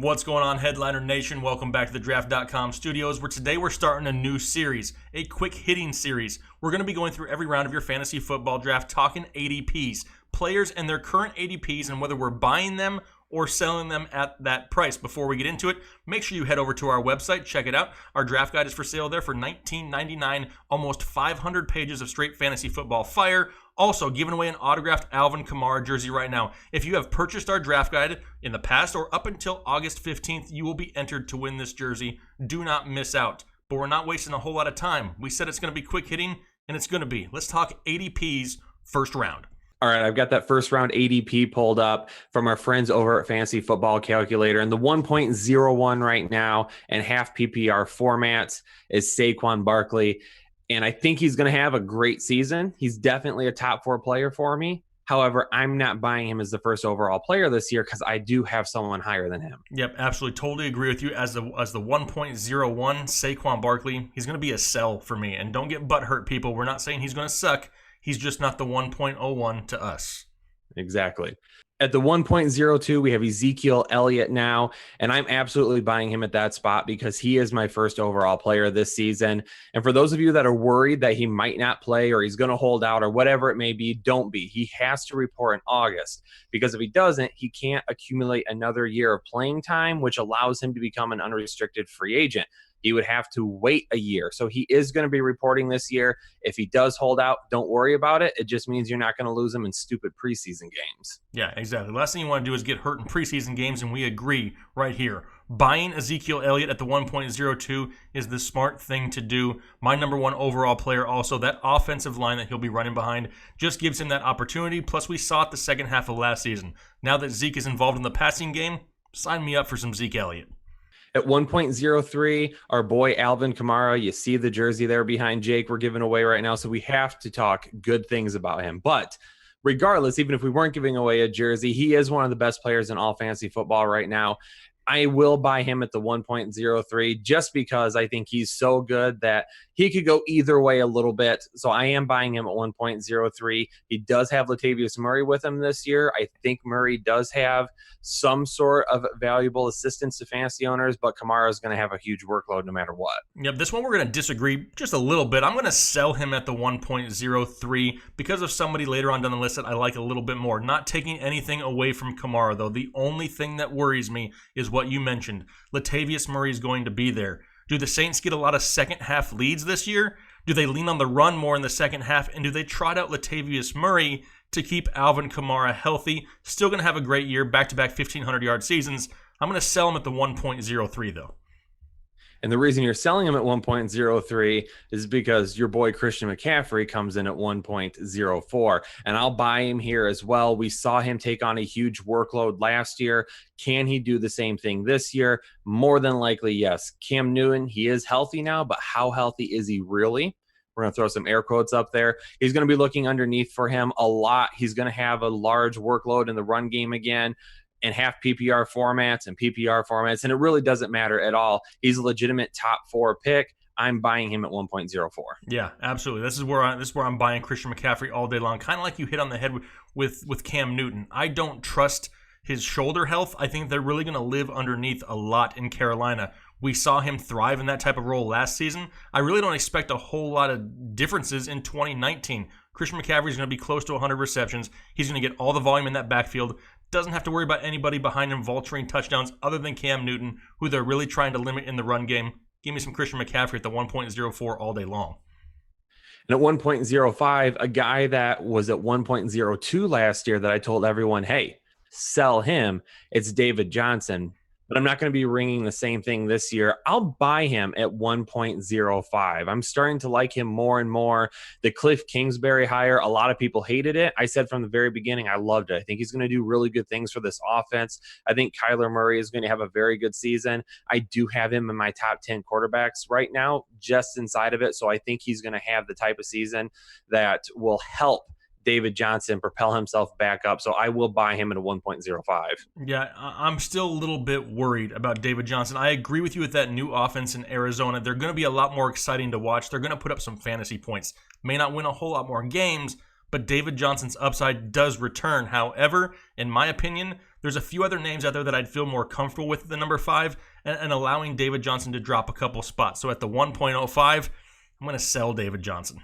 What's going on, Headliner Nation? Welcome back to the Draft.com studios, where today we're starting a new series, a quick hitting series. We're going to be going through every round of your fantasy football draft, talking ADPs, players and their current ADPs, and whether we're buying them or selling them at that price. Before we get into it, make sure you head over to our website, check it out. Our draft guide is for sale there for $19.99, almost 500 pages of straight fantasy football fire. Also, giving away an autographed Alvin Kamara jersey right now. If you have purchased our draft guide in the past or up until August 15th, you will be entered to win this jersey. Do not miss out. But we're not wasting a whole lot of time. We said it's going to be quick hitting, and it's going to be. Let's talk ADP's first round. All right, I've got that first round ADP pulled up from our friends over at Fantasy Football Calculator. And the 1.01 right now and half PPR formats is Saquon Barkley. And I think he's going to have a great season. He's definitely a top 4 player for me. However, I'm not buying him as the first overall player this year because I do have someone higher than him. Yep, absolutely. Totally agree with you. As the 1.01 Saquon Barkley, he's going to be a sell for me. And don't get butthurt, people. We're not saying he's going to suck. He's just not the 1.01 to us. Exactly. At the 1.02, we have Ezekiel Elliott now, and I'm absolutely buying him at that spot because he is my first overall player this season. And for those of you that are worried that he might not play or he's going to hold out or whatever it may be, don't be. He has to report in August because if he doesn't, he can't accumulate another year of playing time, which allows him to become an unrestricted free agent. He would have to wait a year. So he is going to be reporting this year. If he does hold out, don't worry about it. It just means you're not going to lose him in stupid preseason games. Yeah, exactly. The last thing you want to do is get hurt in preseason games, and we agree right here. Buying Ezekiel Elliott at the 1.02 is the smart thing to do. My number 1 overall player also, that offensive line that he'll be running behind just gives him that opportunity. Plus, we saw it the second half of last season. Now that Zeke is involved in the passing game, sign me up for some Zeke Elliott. At 1.03, our boy Alvin Kamara, you see the jersey there behind Jake we're giving away right now, so we have to talk good things about him. But regardless, even if we weren't giving away a jersey, he is one of the best players in all fantasy football right now. I will buy him at the 1.03 just because I think he's so good that he could go either way a little bit. So I am buying him at 1.03. He does have Latavius Murray with him this year. I think Murray does have some sort of valuable assistance to fantasy owners, but Kamara is going to have a huge workload no matter what. Yep, this one we're going to disagree just a little bit. I'm going to sell him at the 1.03 because of somebody later on down the list that I like a little bit more. Not taking anything away from Kamara, though. The only thing that worries me is what you mentioned. Latavius Murray is going to be there. Do the Saints get a lot of second half leads this year? Do they lean on the run more in the second half? And do they trot out Latavius Murray to keep Alvin Kamara healthy? Still going to have a great year, back-to-back 1,500-yard seasons. I'm going to sell him at the 1.03, though. And the reason you're selling him at 1.03 is because your boy Christian McCaffrey comes in at 1.04. And I'll buy him here as well. We saw him take on a huge workload last year. Can he do the same thing this year? More than likely, yes. Cam Newton, he is healthy now, but how healthy is he really? We're going to throw some air quotes up there. He's going to be looking underneath for him a lot. He's going to have a large workload in the run game again. And half PPR formats and PPR formats, and it really doesn't matter at all. He's a legitimate top 4 pick. I'm buying him at 1.04. Yeah, absolutely. This is where I'm buying Christian McCaffrey all day long. Kind of like you hit on the head with Cam Newton. I don't trust his shoulder health. I think they're really going to live underneath a lot in Carolina. We saw him thrive in that type of role last season. I really don't expect a whole lot of differences in 2019. Christian McCaffrey is going to be close to 100 receptions. He's going to get all the volume in that backfield. Doesn't have to worry about anybody behind him vulturing touchdowns other than Cam Newton, who they're really trying to limit in the run game. Give me some Christian McCaffrey at the 1.04 all day long. And at 1.05, a guy that was at 1.02 last year that I told everyone, hey, sell him, it's David Johnson. But I'm not going to be ringing the same thing this year. I'll buy him at 1.05. I'm starting to like him more and more. The Cliff Kingsbury hire, a lot of people hated it. I said from the very beginning, I loved it. I think he's going to do really good things for this offense. I think Kyler Murray is going to have a very good season. I do have him in my top 10 quarterbacks right now, just inside of it. So I think he's going to have the type of season that will help David Johnson propel himself back up. So I will buy him at a 1.05. Yeah, I'm still a little bit worried about David Johnson. I agree with you with that new offense in Arizona. They're going to be a lot more exciting to watch. They're going to put up some fantasy points. May not win a whole lot more games, but David Johnson's upside does return. However, in my opinion, there's a few other names out there that I'd feel more comfortable with at the number 5 and allowing David Johnson to drop a couple spots. So at the 1.05, I'm going to sell David Johnson.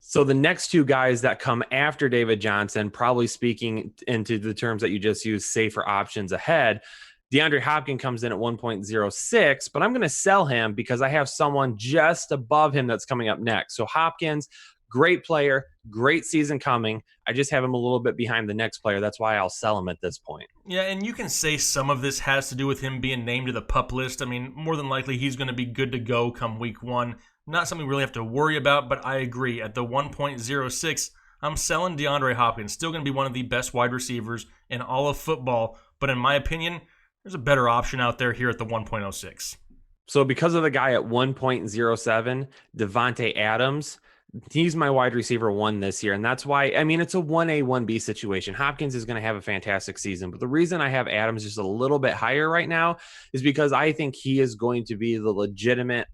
So the next two guys that come after David Johnson, probably speaking into the terms that you just used, safer options ahead, DeAndre Hopkins comes in at 1.06, but I'm going to sell him because I have someone just above him that's coming up next. So Hopkins, great player, great season coming. I just have him a little bit behind the next player. That's why I'll sell him at this point. Yeah, and you can say some of this has to do with him being named to the PUP list. I mean, more than likely he's going to be good to go come week 1. Not something we really have to worry about, but I agree. At the 1.06, I'm selling DeAndre Hopkins. Still going to be one of the best wide receivers in all of football, but in my opinion, there's a better option out there here at the 1.06. So because of the guy at 1.07, Davante Adams, he's my wide receiver 1 this year. And that's why, I mean, it's a 1A, 1B situation. Hopkins is going to have a fantastic season. But the reason I have Adams just a little bit higher right now is because I think he is going to be the legitimate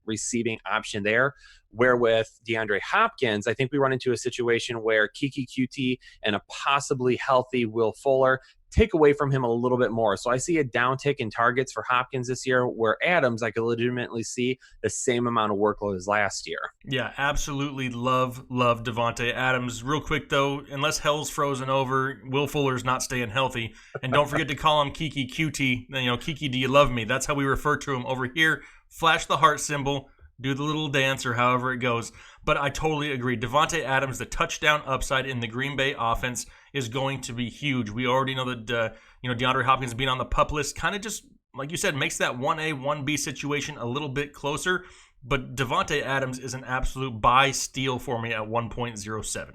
receiving option there. Where with DeAndre Hopkins, I think we run into a situation where Kiki QT and a possibly healthy Will Fuller take away from him a little bit more. So I see a downtick in targets for Hopkins this year, where Adams, I could legitimately see the same amount of workload as last year. Yeah, absolutely love Davante Adams. Real quick, though, unless hell's frozen over, Will Fuller's not staying healthy. And don't forget to call him Kiki QT. You know, Kiki, do you love me? That's how we refer to him over here. Flash the heart symbol. Do the little dance or however it goes. But I totally agree. Davante Adams, the touchdown upside in the Green Bay offense is going to be huge. We already know that DeAndre Hopkins being on the PUP list kind of just, like you said, makes that 1A, 1B situation a little bit closer. But Davante Adams is an absolute buy steal for me at 1.07.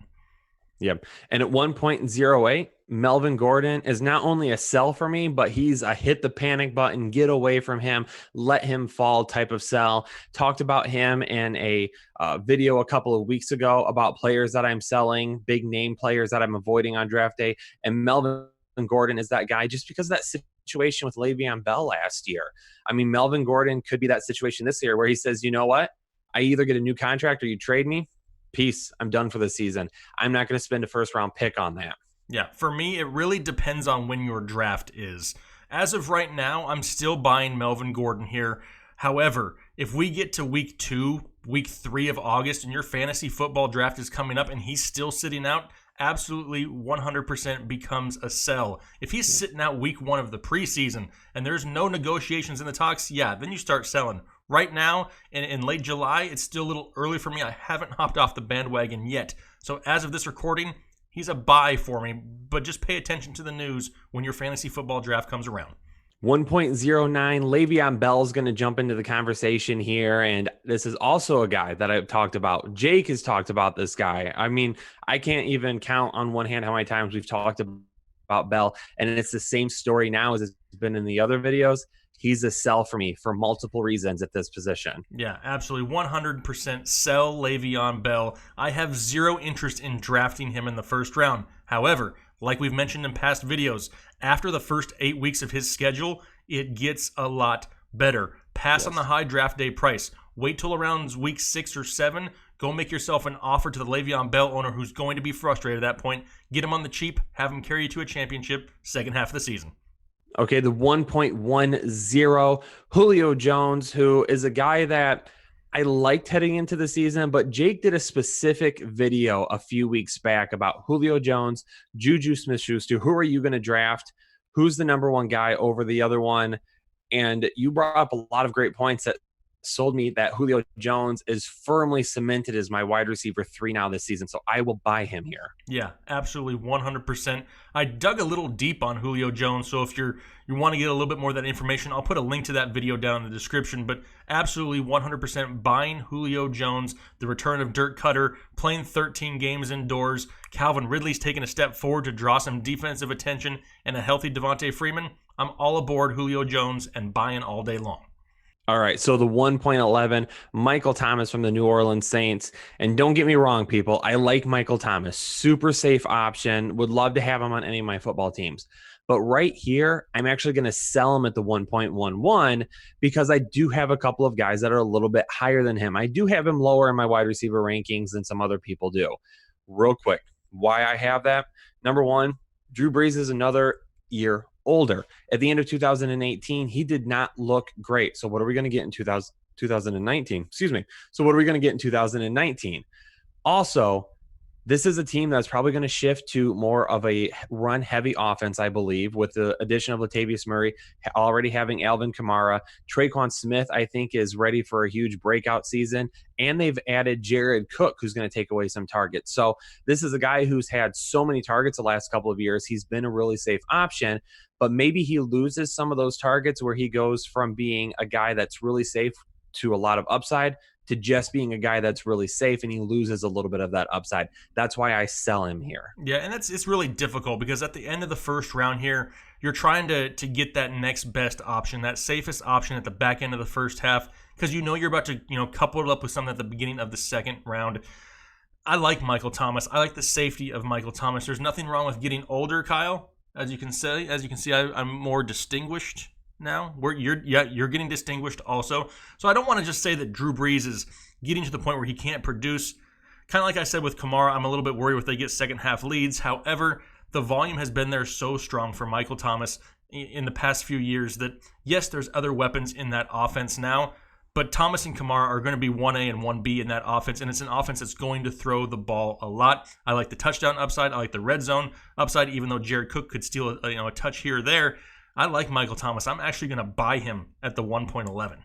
Yep. And at 1.08, Melvin Gordon is not only a sell for me, but he's a hit the panic button, get away from him, let him fall type of sell. Talked about him in a video a couple of weeks ago about players that I'm selling, big name players that I'm avoiding on draft day. And Melvin Gordon is that guy just because of that situation with LeVeon Bell last year. I mean, Melvin Gordon could be that situation this year where he says, you know what? I either get a new contract or you trade me. Peace. I'm done for the season. I'm not going to spend a first round pick on that. Yeah, for me, it really depends on when your draft is. As of right now, I'm still buying Melvin Gordon here. However, if we get to week 2, week 3 of August, and your fantasy football draft is coming up and he's still sitting out, absolutely 100% becomes a sell. If he's sitting out week 1 of the preseason and there's no negotiations in the talks, yeah, then you start selling. Right now, in late July, it's still a little early for me. I haven't hopped off the bandwagon yet. So as of this recording, he's a buy for me, but just pay attention to the news when your fantasy football draft comes around. 1.09, Le'Veon Bell is going to jump into the conversation here, and this is also a guy that I've talked about. Jake has talked about this guy. I mean, I can't even count on one hand how many times we've talked about Bell, and it's the same story now as it's been in the other videos. He's a sell for me for multiple reasons at this position. Yeah, absolutely. 100% sell Le'Veon Bell. I have zero interest in drafting him in the first round. However, like we've mentioned in past videos, after the first 8 weeks of his schedule, it gets a lot better. Pass on the high draft day price. Wait till around week 6 or 7. Go make yourself an offer to the Le'Veon Bell owner who's going to be frustrated at that point. Get him on the cheap. Have him carry you to a championship second half of the season. Okay, the 1.10, Julio Jones, who is a guy that I liked heading into the season, but Jake did a specific video a few weeks back about Julio Jones, Juju Smith-Schuster. Who are you going to draft? Who's the number one guy over the other one? And you brought up a lot of great points that sold me that Julio Jones is firmly cemented as my wide receiver 3 now this season. So I will buy him here. Yeah, absolutely 100%. I dug a little deep on Julio Jones, so if you want to get a little bit more of that information, I'll put a link to that video down in the description, but absolutely 100% buying Julio Jones, the return of Dirk Cutter, playing 13 games indoors, Calvin Ridley's taking a step forward to draw some defensive attention, and a healthy Devontae Freeman. I'm all aboard Julio Jones and buying all day long. All right, so the 1.11, Michael Thomas from the New Orleans Saints. And don't get me wrong, people, I like Michael Thomas. Super safe option. Would love to have him on any of my football teams. But right here, I'm actually going to sell him at the 1.11 because I do have a couple of guys that are a little bit higher than him. I do have him lower in my wide receiver rankings than some other people do. Real quick, Why I have that? Number one, Drew Brees is another year older. At the end of 2018, he did not look great. So what are we going to get in 2019? Excuse me. So what are we going to get in 2019? Also, this is a team that's probably going to shift to more of a run-heavy offense, I believe, with the addition of Latavius Murray, already having Alvin Kamara. Traquan Smith, I think, is ready for a huge breakout season, and they've added Jared Cook, who's going to take away some targets. So this is a guy who's had so many targets the last couple of years. He's been a really safe option, but maybe he loses some of those targets where he goes from being a guy that's really safe to a lot of upside to just being a guy that's really safe, and he loses a little bit of that upside. That's why I sell him here. Yeah, and it's really difficult because at the end of the first round here, you're trying to get that next best option, that safest option at the back end of the first half, because you know you're about to couple it up with something at the beginning of the second round. I like Michael Thomas. I like the safety of Michael Thomas. There's nothing wrong with getting older, Kyle. As you can see, I'm more distinguished now. You're getting distinguished also. So I don't want to just say that Drew Brees is getting to the point where he can't produce. Kind of like I said with Kamara, I'm a little bit worried if they get second half leads. However, the volume has been there so strong for Michael Thomas in the past few years that, yes, there's other weapons in that offense now, but Thomas and Kamara are going to be 1A and 1B in that offense, and it's an offense that's going to throw the ball a lot. I like the touchdown upside. I like the red zone upside, even though Jared Cook could steal a touch here or there. I like Michael Thomas. I'm actually going to buy him at the 1.11.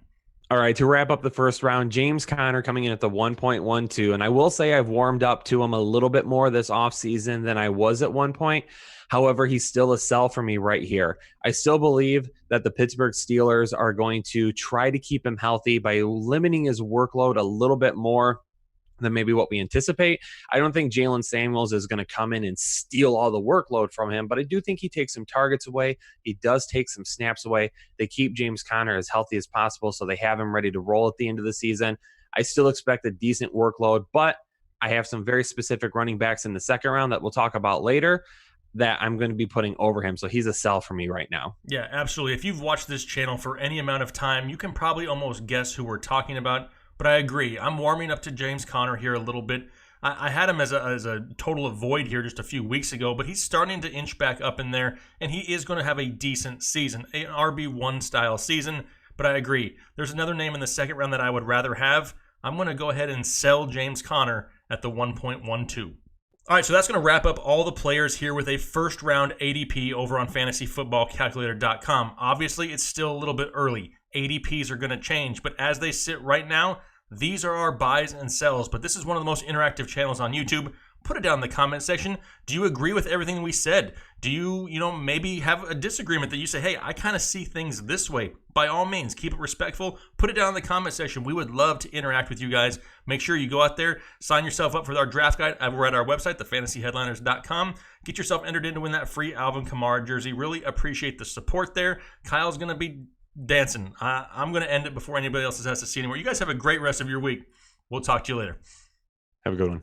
All right, to wrap up the first round, James Conner coming in at the 1.12. And I will say I've warmed up to him a little bit more this offseason than I was at one point. However, he's still a sell for me right here. I still believe that the Pittsburgh Steelers are going to try to keep him healthy by limiting his workload a little bit more than maybe what we anticipate. I don't think Jalen Samuels is going to come in and steal all the workload from him, but I do think he takes some targets away. He does take some snaps away. They keep James Conner as healthy as possible, so they have him ready to roll at the end of the season. I still expect a decent workload, but I have some very specific running backs in the second round that we'll talk about later that I'm going to be putting over him. So he's a sell for me right now. Yeah, absolutely. If you've watched this channel for any amount of time, you can probably almost guess who we're talking about. But I agree. I'm warming up to James Conner here a little bit. I had him as a total avoid here just a few weeks ago, but he's starting to inch back up in there, and he is going to have a decent season, an RB1 style season. But I agree. There's another name in the second round that I would rather have. I'm going to go ahead and sell James Conner at the 1.12. All right, so that's going to wrap up all the players here with a first-round ADP over on fantasyfootballcalculator.com. Obviously, it's still a little bit early. ADPs are going to change, but as they sit right now, these are our buys and sells. But this is one of the most interactive channels on YouTube. Put it down in the comment section. Do you agree with everything we said? Do you, maybe have a disagreement that you say, hey, I kind of see things this way? By all means, keep it respectful. Put it down in the comment section. We would love to interact with you guys. Make sure you go out there, sign yourself up for our draft guide over at our website, thefantasyheadliners.com. Get yourself entered in to win that free Alvin Kamara jersey. Really appreciate the support there. Kyle's going to be dancing. I'm going to end it before anybody else has to see anymore. You guys have a great rest of your week. We'll talk to you later. Have a good one.